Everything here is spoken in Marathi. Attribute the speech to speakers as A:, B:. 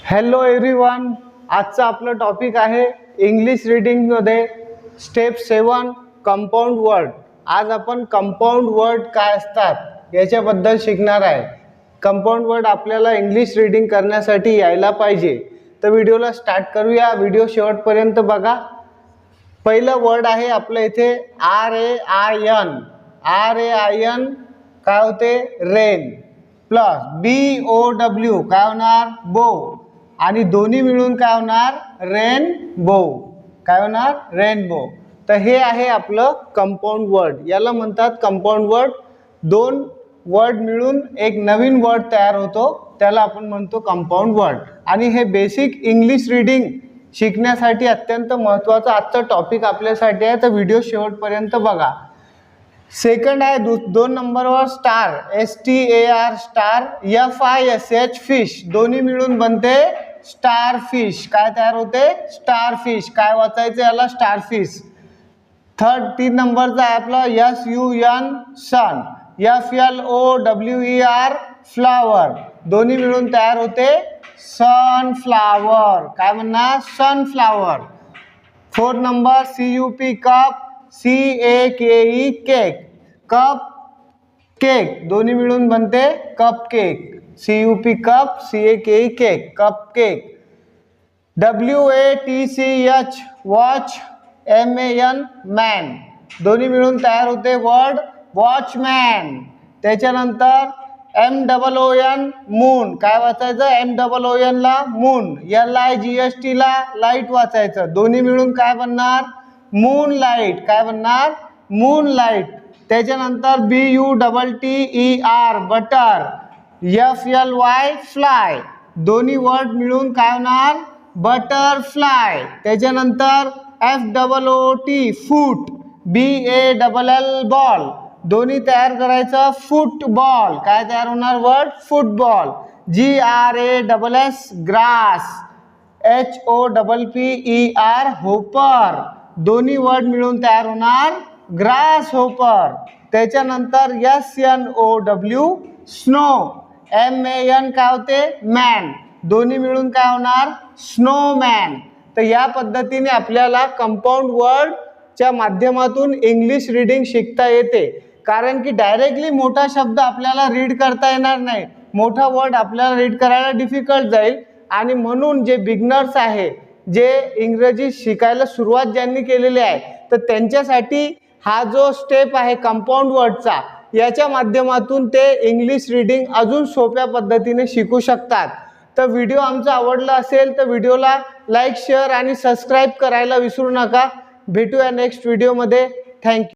A: हॅलो एव्हरीवन, आजचा आपला टॉपिक आहे इंग्लिश रीडिंगमध्ये स्टेप 7 कंपाऊंड वर्ड। आज आपण कंपाऊंड वर्ड काय असतात याच्याबद्दल शिकणार आहे। कंपाऊंड वर्ड आपल्याला इंग्लिश रीडिंग करण्यासाठी यायला पाहिजे। तर व्हिडिओला स्टार्ट करूया, व्हिडिओ शेवटपर्यंत बघा। पहिलं वर्ड आहे आपलं इथे RAIN। RAIN काय होते? रेन प्लस BOW काय होणार? बो, आणि दोन्ही मिळून काय होणार? रेनबो। काय होणार? रेनबो। तर हे आहे आपलं कंपाऊंड वर्ड, याला म्हणतात कंपाऊंड वर्ड। दोन वर्ड मिळून एक नवीन वर्ड तयार होतो, त्याला आपण म्हणतो कंपाऊंड वर्ड। आणि हे बेसिक इंग्लिश रीडिंग शिकण्यासाठी अत्यंत महत्त्वाचा आजचा टॉपिक आपल्यासाठी आहे। तर व्हिडिओ शेवटपर्यंत बघा। सेकंड आहे 2 नंबरवर star, STAR star, FISH fish, दोन्ही मिळून बनते स्टार फिश। काय तयार होते? Star fish. काय वाचायचं याला? Star fish. थर्ड 3 नंबरचा आहे आपला SUN सन, FLOWER फ्लावर, दोन्ही मिळून तयार होते सनफ्लावर। काय म्हणणार? Sunflower. 4 number CUP cup, CAKE cake, cup cake, दोन्ही मिळून बनते cup cake. CUP cup, CAKE cake, cup cake. WATCH watch, MAN man, दोन्ही मिळून तयार होते वर्ड वॉचमॅन। त्याच्यानंतर MOON मून, काय वाचायचं? MOON ला मून, LIGHT ला लाईट वाचायचं, दोन्ही मिळून काय बनणार? Moon light. काय बनणार? Moon light. त्याच्यानंतर BUTTER बटर, FLY फ्लाय, दोन्ही वर्ड मिळून काय होणार? बटरफ्लाय। त्याच्यानंतर FOOT फूट, BALL बॉल, दोन्ही तयार करायचं फुटबॉल। काय तयार होणार? Word football. GRASS grass, HOPPER hopper, दोन्ही वर्ड मिळून तयार होणार ग्रास होपर। त्याच्यानंतर SNOW स्नो, MAN काय होते? मॅन, दोन्ही मिळून काय होणार? स्नोमॅन। तर या पद्धतीने आपल्याला कंपाऊंड वर्डच्या माध्यमातून इंग्लिश रीडिंग शिकता येते। कारण की डायरेक्टली मोठा शब्द आपल्याला रीड करता येणार नाही, मोठा वर्ड आपल्याला रीड करायला डिफिकल्ट जाईल। आणि म्हणून जे बिगनर्स आहे, जे इंग्रजी शिकायला सुरुवात ज्यांनी केलेली आहे, तर त्यांच्यासाठी हा जो स्टेप आहे कंपाऊंड वर्डचा, याच्या माध्यमातून ते इंग्लिश रीडिंग अजून सोप्या पद्धतीने शिकू शकतात। तर व्हिडिओ आमचा आवडला असेल तर व्हिडिओला लाईक, शेअर आणि सबस्क्राईब करायला विसरू नका। भेटूया नेक्स्ट व्हिडिओमध्ये। थँक्यू।